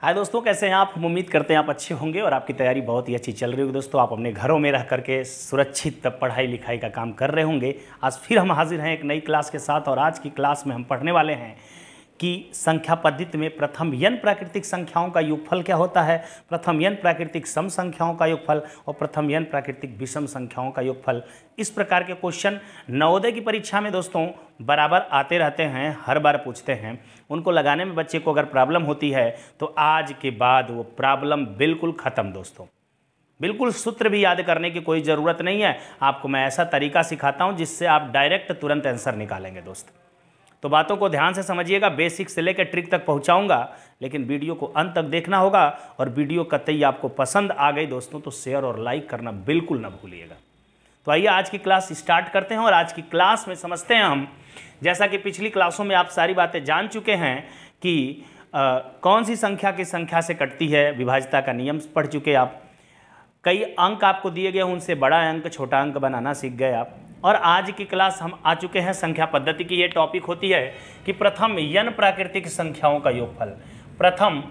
हाय दोस्तों, कैसे हैं आप। हम उम्मीद करते हैं आप अच्छे होंगे और आपकी तैयारी बहुत ही अच्छी चल रही होगी। दोस्तों, आप अपने घरों में रह करके सुरक्षित पढ़ाई लिखाई का काम कर रहे होंगे। आज फिर हम हाजिर हैं एक नई क्लास के साथ और आज की क्लास में हम पढ़ने वाले हैं कि संख्या पद्धति में प्रथम n प्राकृतिक संख्याओं का योगफल क्या होता है, प्रथम n प्राकृतिक सम संख्याओं का योगफल और प्रथम n प्राकृतिक विषम संख्याओं का योगफल। इस प्रकार के क्वेश्चन नवोदय की परीक्षा में दोस्तों बराबर आते रहते हैं, हर बार पूछते हैं। उनको लगाने में बच्चे को अगर प्रॉब्लम होती है तो आज के बाद वो प्रॉब्लम बिल्कुल ख़त्म। दोस्तों, बिल्कुल सूत्र भी याद करने की कोई ज़रूरत नहीं है। आपको मैं ऐसा तरीका सिखाता हूँ जिससे आप डायरेक्ट तुरंत आंसर निकालेंगे। दोस्तों, तो बातों को ध्यान से समझिएगा, बेसिक से लेकर ट्रिक तक पहुंचाऊंगा, लेकिन वीडियो को अंत तक देखना होगा। और वीडियो कतई आपको पसंद आ गई दोस्तों तो शेयर और लाइक करना बिल्कुल ना भूलिएगा। तो आइए आज की क्लास स्टार्ट करते हैं और आज की क्लास में समझते हैं हम, जैसा कि पिछली क्लासों में आप सारी बातें जान चुके हैं कि कौन सी संख्या की संख्या से कटती है, विभाज्यता का नियम पढ़ चुके आप। कई अंक आपको दिए गए, उनसे बड़ा अंक छोटा अंक बनाना सीख गए आप। और आज की क्लास हम आ चुके हैं संख्या पद्धति की। ये टॉपिक होती है कि प्रथम n प्राकृतिक संख्याओं का योगफल, प्रथम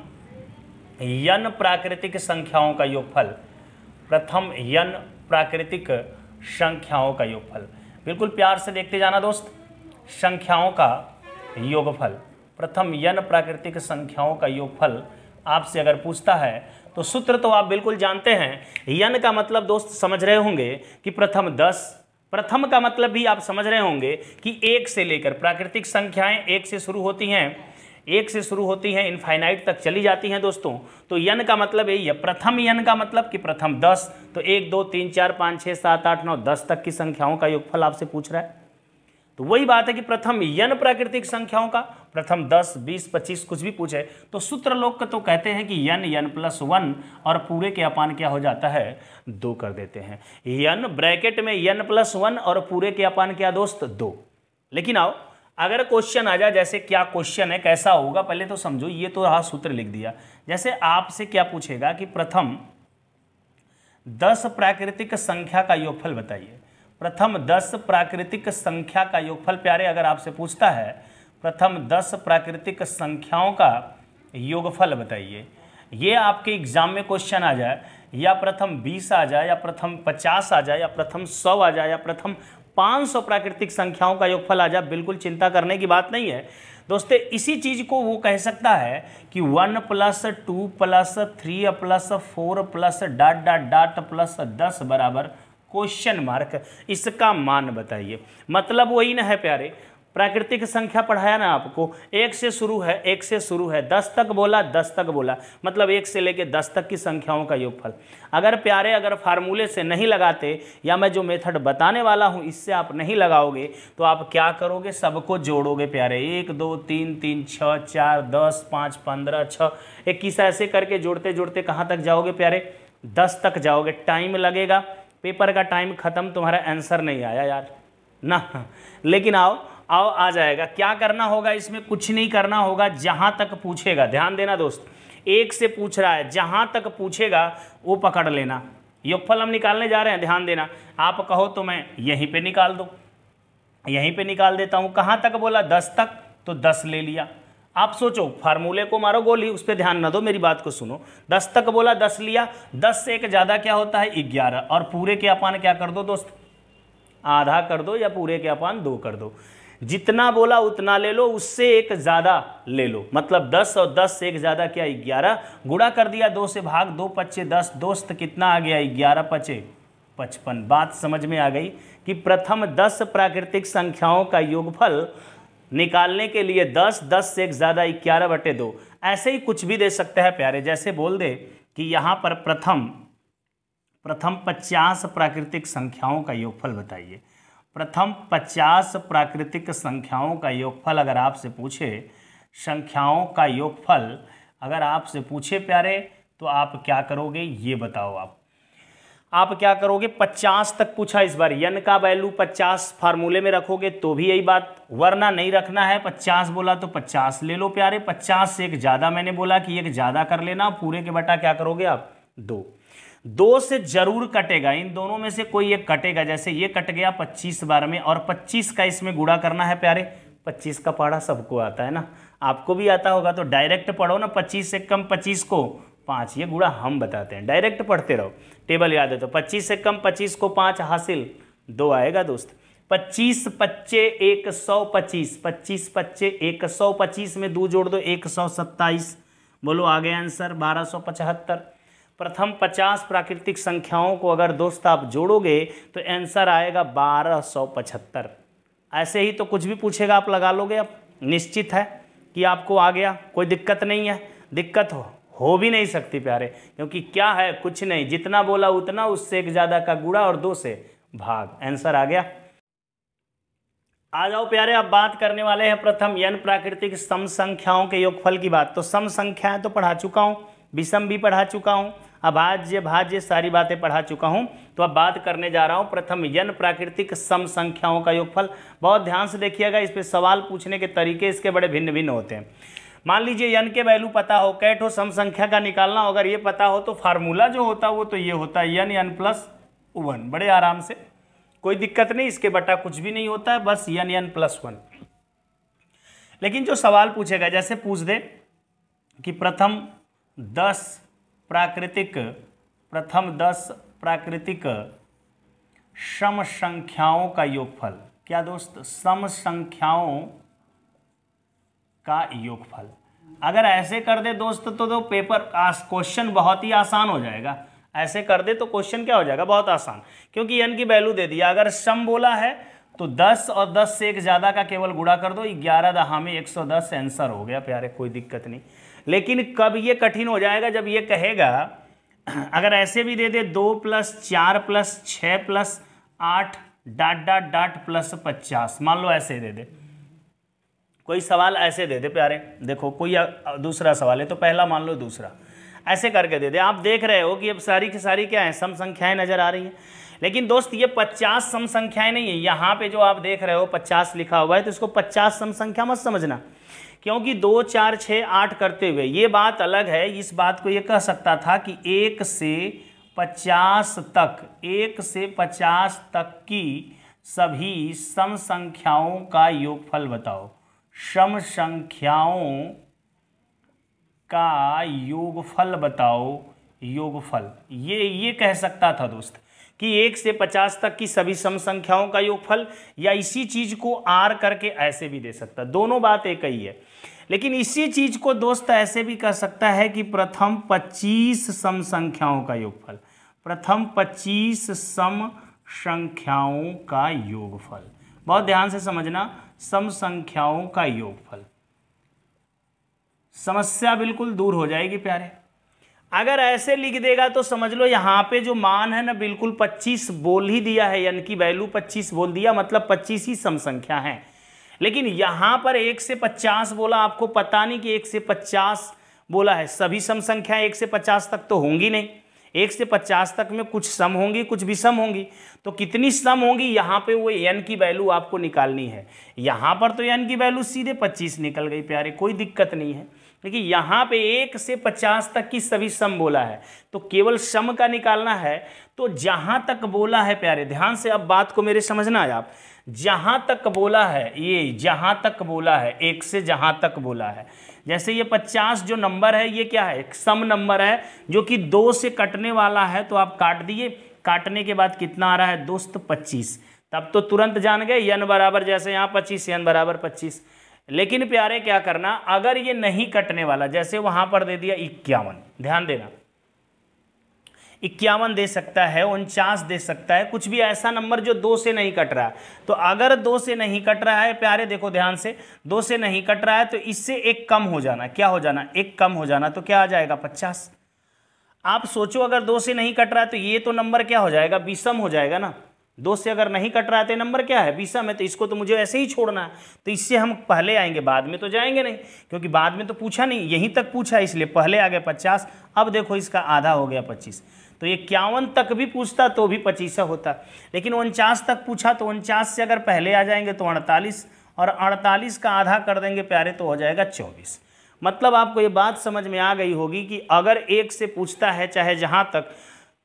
n प्राकृतिक संख्याओं का योगफल, प्रथम n प्राकृतिक संख्याओं का योगफल। बिल्कुल प्यार से देखते जाना दोस्त। संख्याओं का योगफल, प्रथम n प्राकृतिक संख्याओं का योगफल आपसे अगर पूछता है तो सूत्र तो आप बिल्कुल जानते हैं। n का मतलब दोस्त समझ रहे होंगे कि प्रथम 10, प्रथम का मतलब भी आप समझ रहे होंगे कि 1 से लेकर, प्राकृतिक संख्याएं 1 से शुरू होती हैं, 1 से शुरू होती हैं, इनफाइनाइट तक चली जाती हैं दोस्तों। तो n का मतलब यही है। प्रथम n का मतलब कि प्रथम 10, तो 1 2 3 4 5 6 7 8 9 10 तक की संख्याओं का योगफल आपसे पूछ रहा है। तो वही बात है कि प्रथम n प्राकृतिक संख्याओं का, प्रथम 10 20 25 कुछ भी पूछे तो सूत्र लोग तो कहते हैं कि n+1 और पूरे के अपान क्या हो जाता है, 2 कर देते हैं। n ब्रैकेट में n+1 और पूरे के अपान क्या दोस्त, 2। लेकिन आओ अगर क्वेश्चन आ जाए, जैसे क्या क्वेश्चन है, कैसा होगा पहले तो समझो। ये तो रहा सूत्र लिख दिया। जैसे आपसे क्या पूछेगा कि प्रथम 10 प्राकृतिक संख्या का योगफल बताइए। प्रथम 10 प्राकृतिक संख्या का योगफल प्यारे अगर आपसे पूछता है, प्रथम 10 प्राकृतिक संख्याओं का योगफल बताइए। ये आपके एग्जाम में क्वेश्चन आ जाए, या प्रथम 20 आ जाए, या प्रथम 50 आ जाए, या प्रथम 100 आ जाए, या प्रथम 500 प्राकृतिक संख्याओं का योगफल आ जाए, बिल्कुल चिंता करने की बात नहीं है दोस्तों। इसी चीज को वो कह सकता है कि 1 + 2 + 3 + 4 + ... + 10 बराबर क्वेश्चन मार्क, इसका मान बताइए। मतलब वही ना है प्यारे, प्राकृतिक संख्या पढ़ाया ना आपको, 1 से शुरू है, 1 से शुरू है, 10 तक बोला, 10 तक बोला, मतलब 1 से लेके 10 तक की संख्याओं का योगफल। अगर प्यारे अगर फार्मूले से नहीं लगाते, या मैं जो मेथड बताने वाला हूं इससे आप नहीं लगाओगे तो आप क्या करोगे, सबको जोड़ोगे प्यारे। 1 2 3 3 6 4 10 5 15 6 21 ऐसे करके जोड़ते जोड़ते कहाँ तक जाओगे प्यारे, 10 तक जाओगे। टाइम लगेगा, पेपर का टाइम खत्म, तुम्हारा आंसर नहीं आया यार ना। लेकिन आओ आ जाएगा। क्या करना होगा इसमें, कुछ नहीं करना होगा। जहां तक पूछेगा, ध्यान देना दोस्त, 1 से पूछ रहा है, जहां तक पूछेगा वो पकड़ लेना। योगफल हम निकालने जा रहे हैं, ध्यान देना। आप कहो तो मैं यहीं पे निकाल दो, यहीं पे निकाल देता हूं। कहां तक बोला, 10 तक, तो 10 ले लिया। आप सोचो, फार्मूले को मारो गोली, उस पर ध्यान न दो, मेरी बात को सुनो। 10 तक बोला, 10 लिया। 10 से एक ज़्यादा क्या होता है, 11, और पूरे के अपान क्या कर दो दोस्त, आधा कर दो, या पूरे के अपान 2 कर दो। जितना बोला उतना ले लो, उससे एक ज़्यादा ले लो। मतलब 10 और 10 से एक ज़्यादा क्या, 11। गुणा कर दिया, 2 से भाग, 2 5 10 दोस्त, कितना आ गया, 11 5 55। बात समझ में आ गई कि प्रथम 10 प्राकृतिक संख्याओं का योगफल निकालने के लिए 10 10 से एक ज़्यादा 11/2। ऐसे ही कुछ भी दे सकते हैं प्यारे। जैसे बोल दे कि यहाँ पर प्रथम 50 प्राकृतिक संख्याओं का योगफल बताइए। प्रथम 50 प्राकृतिक संख्याओं का योगफल अगर आपसे पूछे, संख्याओं का योगफल अगर आपसे पूछे प्यारे, तो आप क्या करोगे ये बताओ। आप क्या करोगे, 50 तक पूछा इस बार, n का वैल्यू 50 फार्मूले में रखोगे तो भी यही बात, वरना नहीं रखना है। 50 बोला तो 50 ले लो प्यारे। 50 से एक ज़्यादा मैंने बोला कि एक ज़्यादा कर लेना, पूरे के बटा क्या करोगे आप, 2 से जरूर कटेगा, इन दोनों में से कोई एक कटेगा। जैसे ये कट गया 25 बार में, और 25 का इसमें गुणा करना है प्यारे। 25 का पहाड़ा सबको आता है ना, आपको भी आता होगा तो डायरेक्ट पढ़ो ना, 25 से कम 25 को 5, ये गुणा हम बताते हैं, डायरेक्ट पढ़ते रहो, टेबल याद है तो 25 से कम 25 को 5 हासिल 2 आएगा दोस्त। 25 पच्चे 125, 25 पच्चे 125 में 2 जोड़ दो 127, बोलो आ गया आंसर 1275। प्रथम 50 प्राकृतिक संख्याओं को अगर दोस्त आप जोड़ोगे तो आंसर आएगा 1275। ऐसे ही तो कुछ भी पूछेगा आप लगा लोगे, अब निश्चित है कि आपको आ गया, कोई दिक्कत नहीं है। दिक्कत हो भी नहीं सकती प्यारे, क्योंकि क्या है, कुछ नहीं, जितना बोला उतना, उससे एक ज़्यादा का गुणा और 2 से भाग, आंसर आ गया। आ जाओ प्यारे, अब बात करने वाले हैं प्रथम n प्राकृतिक सम संख्याओं के योगफल की बात। तो सम संख्याएं तो पढ़ा चुका हूँ, विषम भी पढ़ा चुका हूँ, अभाज्य भाज्य सारी बातें पढ़ा चुका हूँ। तो अब बात करने जा रहा हूँ प्रथम n प्राकृतिक सम संख्याओं का योगफल। बहुत ध्यान से देखिएगा, इस पे सवाल पूछने के तरीके इसके बड़े भिन्न भिन्न होते हैं। मान लीजिए n के वैल्यू पता हो, कैट हो, सम संख्या का निकालना हो, अगर ये पता हो तो फार्मूला जो होता है वो तो ये होता है n प्लस 1, बड़े आराम से, कोई दिक्कत नहीं, इसके बटा कुछ भी नहीं होता है, बस n प्लस 1। लेकिन जो सवाल पूछेगा, जैसे पूछ दे कि प्रथम 10 प्राकृतिक सम संख्याओं का योगफल, क्या दोस्त, सम संख्याओं का योगफल। अगर ऐसे कर दे दोस्त तो पेपर क्वेश्चन बहुत ही आसान हो जाएगा। ऐसे कर दे तो क्वेश्चन क्या हो जाएगा, बहुत आसान, क्योंकि n की वैल्यू दे दिया। अगर सम बोला है तो 10 और 10 से एक ज़्यादा का केवल गुणा कर दो, 11 दहा में 110, आंसर हो गया प्यारे, कोई दिक्कत नहीं। लेकिन कब ये कठिन हो जाएगा, जब ये कहेगा, अगर ऐसे भी दे दे 2 + 4 + 6 + 8 ... प्लस 50, मान लो ऐसे दे दे, कोई सवाल ऐसे दे दे प्यारे, देखो कोई दूसरा सवाल है तो पहला मान लो, दूसरा ऐसे करके दे दे। आप देख रहे हो कि अब सारी की सारी क्या है, सम संख्याएं नजर आ रही हैं। लेकिन दोस्त ये 50 सम संख्याएं नहीं है, यहाँ पे जो आप देख रहे हो 50 लिखा हुआ है, तो इसको 50 सम संख्या मत समझना, क्योंकि 2 4 6 8 करते हुए ये बात अलग है। इस बात को ये कह सकता था कि 1 से 50 तक की सभी सम संख्याओं का योगफल बताओ। सम संख्याओं का योगफल बताओ, योगफल, ये कह सकता था दोस्त कि 1 से 50 तक की सभी सम संख्याओं का योगफल, या इसी चीज को r करके ऐसे भी दे सकता, दोनों बात एक ही है। लेकिन इसी चीज को दोस्त ऐसे भी कह सकता है कि प्रथम 25 सम संख्याओं का योगफल, प्रथम 25 सम संख्याओं का योगफल। बहुत ध्यान से समझना, सम संख्याओं का योगफल, समस्या बिल्कुल दूर हो जाएगी प्यारे। अगर ऐसे लिख देगा तो समझ लो यहाँ पे जो मान है ना, बिल्कुल 25 बोल ही दिया है, यानी कि वैल्यू 25 बोल दिया, मतलब 25 ही सम संख्या है। लेकिन यहाँ पर 1 से 50 बोला, आपको पता नहीं कि 1 से 50 बोला है, सभी सम संख्या 1 से 50 तक तो होंगी नहीं, 1 से 50 तक में कुछ सम होंगी कुछ विषम होंगी, तो कितनी सम होंगी यहाँ पे वो n की वैल्यू आपको निकालनी है। यहाँ पर तो n की वैल्यू सीधे 25 निकल गई प्यारे, कोई दिक्कत नहीं है। लेकिन यहाँ पे 1 से 50 तक की सभी सम बोला है, तो केवल सम का निकालना है। तो जहाँ तक बोला है प्यारे, ध्यान से अब बात को मेरे समझना है आप, जहाँ तक बोला है, ये जहाँ तक बोला है, 1 से जहाँ तक बोला है, जैसे ये 50 जो नंबर है ये क्या है, एक सम नंबर है जो कि 2 से कटने वाला है, तो आप काट दिए, काटने के बाद कितना आ रहा है दोस्त 25, तब तो तुरंत जान गए n बराबर, जैसे यहाँ 25 n बराबर 25। लेकिन प्यारे क्या करना, अगर ये नहीं कटने वाला, जैसे वहां पर दे दिया 51, ध्यान देना 51 दे सकता है, 49 दे सकता है, कुछ भी ऐसा नंबर जो 2 से नहीं कट रहा है। तो अगर 2 से नहीं कट रहा है प्यारे, देखो ध्यान से, 2 से नहीं कट रहा है तो इससे एक कम हो जाना, क्या हो जाना, एक कम हो जाना, तो क्या आ जाएगा 50। आप सोचो अगर 2 से नहीं कट रहा है तो ये तो नंबर क्या हो जाएगा, विषम हो जाएगा ना। 2 से अगर नहीं कट रहा है तो नंबर क्या है, विषम है, तो इसको तो मुझे ऐसे ही छोड़ना है। तो इससे हम पहले आएंगे, बाद में तो जाएंगे नहीं, क्योंकि बाद में तो पूछा नहीं, यहीं तक पूछा, इसलिए पहले आ गया 50। अब देखो इसका आधा हो गया 25, तो 51 तक भी पूछता तो भी 25 होता, लेकिन 49 तक पूछा तो 49 से अगर पहले आ जाएंगे तो 48, और 48 का आधा कर देंगे प्यारे तो हो जाएगा 24। मतलब आपको ये बात समझ में आ गई होगी कि अगर 1 से पूछता है, चाहे जहाँ तक,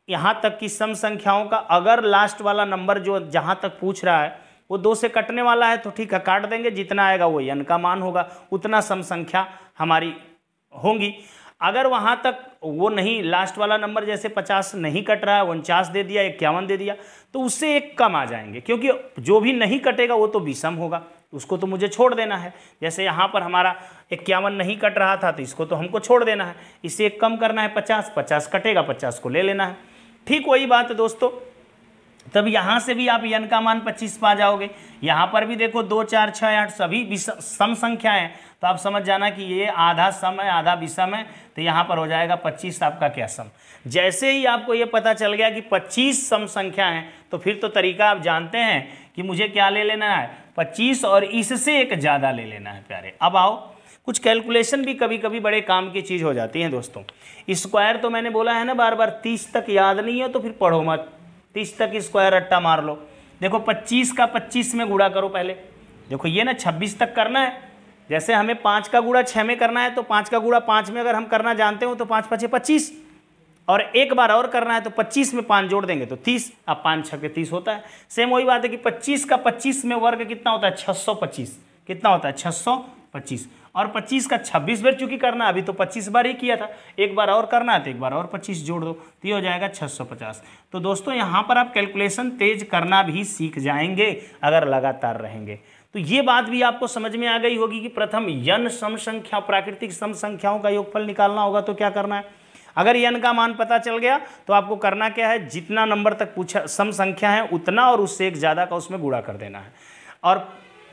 यहाँ तक की सम संख्याओं का, अगर लास्ट वाला नंबर जो जहाँ तक पूछ रहा है वो 2 से कटने वाला है तो ठीक है, काट देंगे, जितना आएगा वो n का मान होगा, उतना सम संख्या हमारी होंगी। अगर वहाँ तक वो नहीं, लास्ट वाला नंबर जैसे 50 नहीं कट रहा है, 49 दे दिया, 51 दे दिया, तो उससे एक कम आ जाएंगे, क्योंकि जो भी नहीं कटेगा वो तो विषम होगा, उसको तो मुझे छोड़ देना है। जैसे यहाँ पर हमारा 51 नहीं कट रहा था तो इसको तो हमको छोड़ देना है, इससे एक कम करना है 50, 50 कटेगा, 50 को ले लेना है। ठीक वही बात है दोस्तों, तब यहाँ से भी आप n का मान 25 पा जाओगे। यहाँ पर भी देखो 2, 4, 6, 8 सभी सम संख्या हैं, तो आप समझ जाना कि ये आधा सम है आधा विषम है, तो यहाँ पर हो जाएगा 25 आपका क्या सम। जैसे ही आपको ये पता चल गया कि 25 सम संख्या हैं, तो फिर तो तरीका आप जानते हैं कि मुझे क्या ले लेना है, 25 और इससे एक ज़्यादा ले लेना है प्यारे। अब आओ, कुछ कैलकुलेशन भी कभी कभी बड़े काम की चीज़ हो जाती है दोस्तों। स्क्वायर तो मैंने बोला है ना बार बार, 30 तक याद नहीं है तो फिर पढ़ो मत, 30 तक स्क्वायर रट्टा मार लो। देखो 25 का 25 में गुणा करो पहले, देखो ये ना 26 तक करना है। जैसे हमें 5 का गुणा 6 में करना है, तो 5 का गुणा 5 में अगर हम करना जानते हो तो 5 5 25, और एक बार और करना है तो 25 में 5 जोड़ देंगे तो 30, अब 5 6 के 30 होता है। सेम वही बात है कि 25 का 25 में वर्ग कितना होता है, 625, कितना होता है 625, और 25 का 26 बार चूंकि करना, अभी तो 25 बार ही किया था, एक बार और करना है तो एक बार और 25 जोड़ दो, तो ये हो जाएगा 650। तो दोस्तों यहाँ पर आप कैलकुलेशन तेज करना भी सीख जाएंगे अगर लगातार रहेंगे। तो ये बात भी आपको समझ में आ गई होगी कि प्रथम n सम संख्या, प्राकृतिक सम संख्याओं का योगफल निकालना होगा तो क्या करना है। अगर n का मान पता चल गया तो आपको करना क्या है, जितना नंबर तक पूछा सम संख्या है उतना और उससे एक ज़्यादा का उसमें गुणा कर देना है। और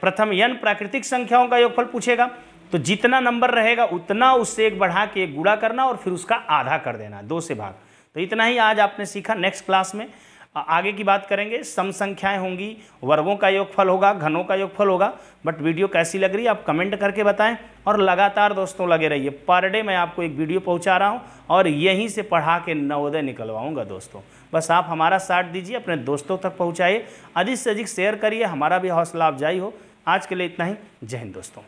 प्रथम n प्राकृतिक संख्याओं का योगफल पूछेगा तो जितना नंबर रहेगा उतना उससे एक बढ़ा के एक गुणा करना और फिर उसका आधा कर देना, 2 से भाग। तो इतना ही आज आपने सीखा। नेक्स्ट क्लास में आगे की बात करेंगे, सम संख्याएं होंगी, वर्गों का योगफल होगा, घनों का योगफल होगा। बट वीडियो कैसी लग रही है आप कमेंट करके बताएं, और लगातार दोस्तों लगे रहिए। पर डे मैं आपको एक वीडियो पहुंचा रहा हूं और यहीं से पढ़ा के नवोदय निकलवाऊंगा दोस्तों। बस आप हमारा साथ दीजिए, अपने दोस्तों तक पहुँचाइए, अधिक से अधिक शेयर करिए, हमारा भी हौसला अफजाई हो। आज के लिए इतना ही। जय हिंद दोस्तों।